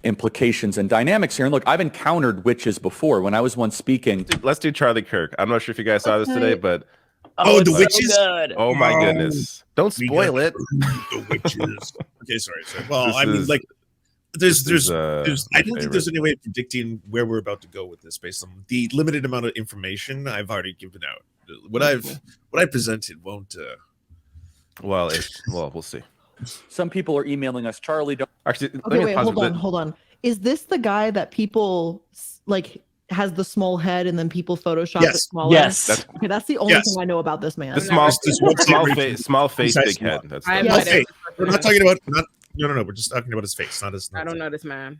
implications and dynamics here. And look, I've encountered witches before. When I was once speaking, let's do Charlie Kirk. I'm not sure if you guys saw this today, but the witches. So oh my goodness! Don't spoil it. The witches. Okay, sorry. Well, I mean, like, there's I don't think there's any way of predicting where we're about to go with this based on the limited amount of information I've already given out. What I presented won't. Well, we'll see. Some people are emailing us, Charlie. Okay, wait, hold on. Is this the guy that people like has the small head and then people Photoshop it smaller? Yes. Okay, that's the only thing I know about this man. The small face, big head. That's we're not talking about. No. We're just talking about his face, not his. I don't know this man.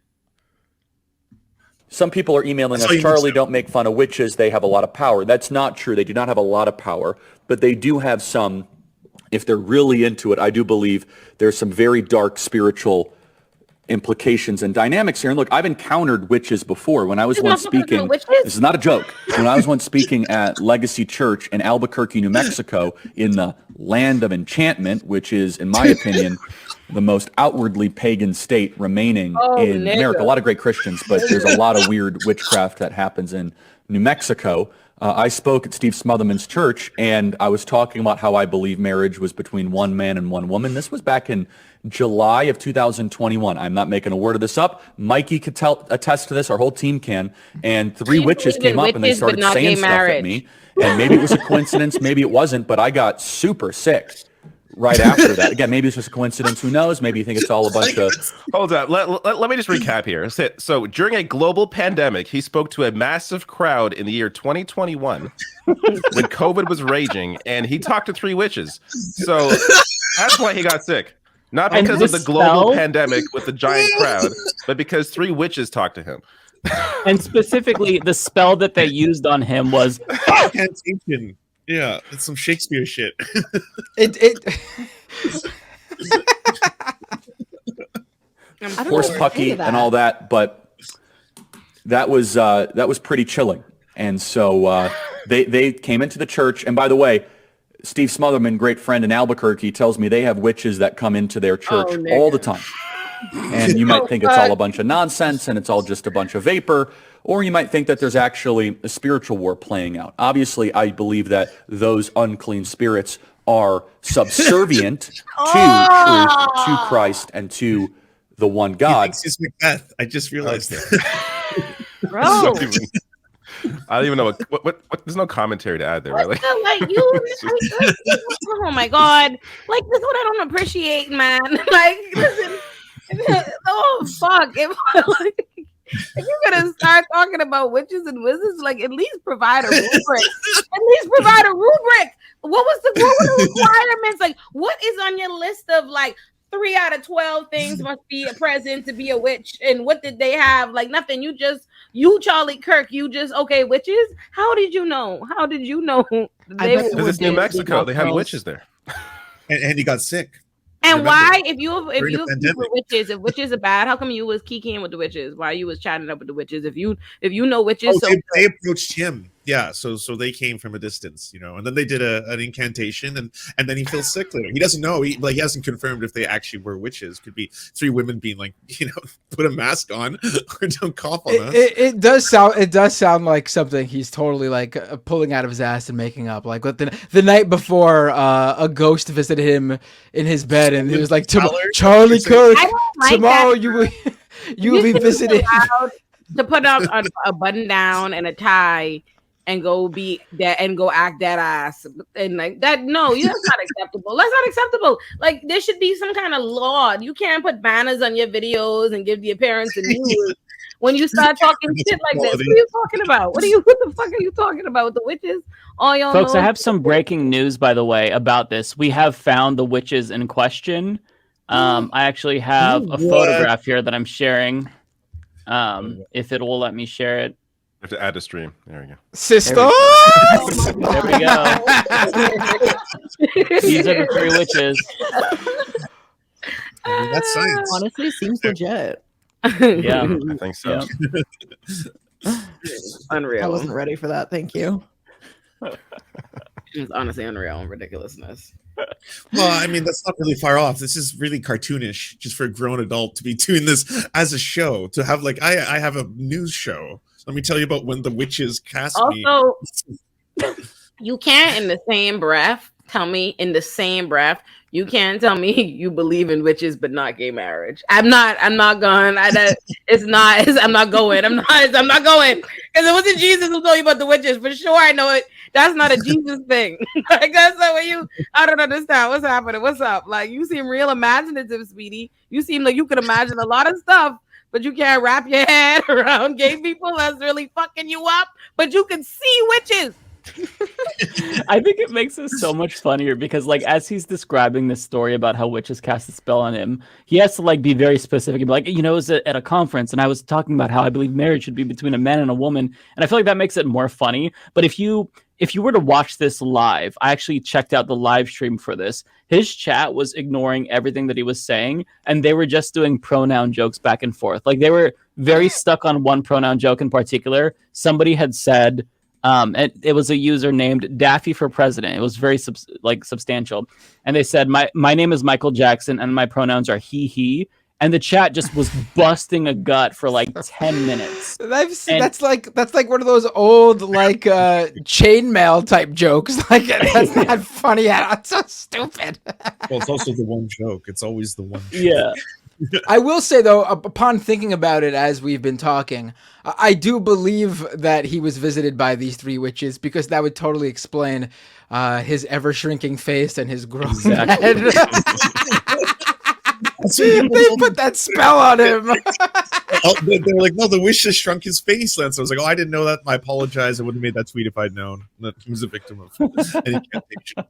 Some people are emailing us, Charlie, don't make fun of witches. They have a lot of power. That's not true. They do not have a lot of power, but they do have some. If they're really into it, I do believe there's some very dark spiritual implications and dynamics here. And look, I've encountered witches before. When I was once speaking, this is not a joke. When I was once speaking at Legacy Church in Albuquerque, New Mexico, in the land of enchantment, which is, in my opinion, the most outwardly pagan state remaining in America. A lot of great Christians, but there's a lot of weird witchcraft that happens in New Mexico. I spoke at Steve Smotherman's church, and I was talking about how I believe marriage was between one man and one woman. This was back in July of 2021. I'm not making a word of this up. Mikey could attest to this. Our whole team can. And three witches came up, and they started saying stuff at me. And maybe it was a coincidence, maybe it wasn't, but I got super sick right after that. Again, maybe it's just a coincidence. Who knows? Maybe you think it's all a bunch of... Hold up. Let me just recap here. So during a global pandemic, he spoke to a massive crowd in the year 2021 when COVID was raging, and he talked to three witches. So that's why he got sick. Not because of the global pandemic with the giant crowd, but because three witches talked to him. And specifically, the spell that they used on him was... Incantation. Yeah, it's some Shakespeare shit. Horse pucky and all that, but that was pretty chilling. And so they came into the church. And by the way, Steve Smotherman, great friend in Albuquerque, tells me they have witches that come into their church all the time. And you might think it's all a bunch of nonsense and it's all just a bunch of vapor. Or you might think that there's actually a spiritual war playing out. Obviously, I believe that those unclean spirits are subservient to truth, to Christ, and to the one God. It's Macbeth. I just realized that. Bro. I don't even know what. There's no commentary to add there, really. Oh my God! Like, this is what I don't appreciate, man. Like, listen. Oh fuck! If you're gonna start talking about witches and wizards, like, at least provide a rubric. What were the requirements? Like, what is on your list of like 3 out of 12 things must be present to be a witch? And what did they have? Like, nothing. You Charlie Kirk. Okay, witches. How did you know? Because it's New Mexico. They have witches there. And he got sick. And remember, why, if you witches, if witches are bad, how come you was kikiing with the witches? Why you was chatting up with the witches? If you know witches, they approached him. Yeah, so they came from a distance, and then they did an incantation, and then he feels sick later. He doesn't know, he hasn't confirmed if they actually were witches. Could be three women being like, put a mask on or don't cough on us. It does sound like something he's totally like pulling out of his ass and making up. Like the night before, a ghost visited him in his bed, and he was like, "Charlie Kirk, tomorrow you will be visited." To put up a button down and a tie and go be that and go act that ass and like that. No, that's not acceptable. That's not acceptable. Like, there should be some kind of law. You can't put banners on your videos and give the appearance of news when you start talking shit like this. What are you talking about? What the fuck are you talking about with the witches? All y'all folks, know. I have some breaking news, by the way, about this. We have found the witches in question. I actually have a photograph here that I'm sharing. If it will let me share it. I have to add a stream. There we go. Sisters! There we go. These are the three witches. That's science. Honestly, seems legit. Yeah. I think so. Unreal. I wasn't ready for that. Thank you. It's honestly unreal and ridiculousness. Well, I mean, that's not really far off. This is really cartoonish, just for a grown adult to be doing this as a show. To have like, I have a news show. Let me tell you about when the witches cast me. Also, you can't in the same breath tell me you can't tell me you believe in witches but not gay marriage. I'm not going. I'm not going. I'm not going. Because it wasn't Jesus who told you about the witches. For sure, I know it. That's not a Jesus thing. Like, that's not what I don't understand. What's happening? What's up? Like, you seem real imaginative, sweetie. You seem like you could imagine a lot of stuff, but you can't wrap your head around gay people. That's really fucking you up. But you can see witches. I think it makes it so much funnier because, like, as he's describing this story about how witches cast a spell on him, he has to like be very specific and be like, it was at a conference and I was talking about how I believe marriage should be between a man and a woman, and I feel like that makes it more funny. But if you were to watch this live, I actually checked out the live stream for this. His chat was ignoring everything that he was saying, and they were just doing pronoun jokes back and forth. Like, they were very stuck on one pronoun joke in particular. Somebody had said, it was a user named Daffy for President. It was very substantial. And they said, my name is Michael Jackson and my pronouns are he. And the chat just was busting a gut for like 10 minutes. That's like one of those old like chainmail type jokes. Like, that's not funny at all. It's so stupid. Well, it's also the one joke. It's always the one joke. Yeah. I will say, though, upon thinking about it as we've been talking, I do believe that he was visited by these three witches, because that would totally explain his ever-shrinking face and his grown head. They put that spell on him. They're like, no, the witch just shrunk his face. And so I was like, I didn't know that. I apologize. I wouldn't have made that tweet if I'd known that he was a victim of an incantation.